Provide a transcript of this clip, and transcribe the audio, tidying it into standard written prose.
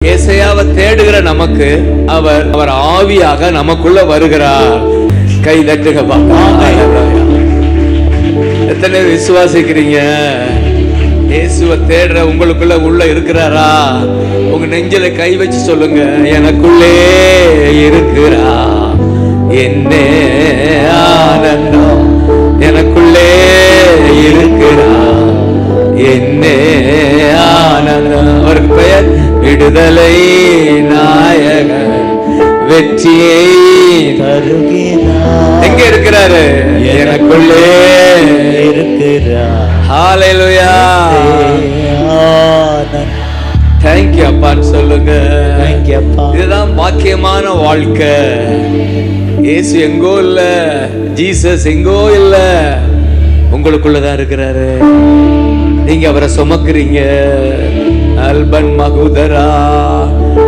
ஏசாயாவை தேடுகிற நமக்கு அவர் ஆவியாக நமக்குள்ள வருகிறார். கை தட்டுங்கப்பா. எத்தனை விசுவாசிக்கிறீங்க? இயேசுவை தேடுற உங்களுக்குள்ள உள்ள இருக்கிறாரா? உங்க நெஞ்சில கை வச்சு சொல்லுங்க, எனக்குள்ளே இருக்கிறா. என்ன ஆனந்தம், எனக்குள்ளே இருக்கிறா. என்ன ஆனந்தம். அவருக்கு பெயர் விடுதலை நாயகன், வெற்றியை தருகிறார். எங்க இருக்கிறாரு? எனக்குள்ளே இருக்கிறார். ஹalleluya. Thank you அப்பான்னு சொல்லுங்க. Thank you அப்பா. இதுதான் பாக்கியமான வாழ்க்கை. இயேசு எங்கோ இல்ல, ஜீசஸ் எங்கோ இல்ல, உங்களுக்குள்ளதான் இருக்கிறாரு. நீங்க அவரை சுமக்குறீங்க. அல்பன் மகுதரா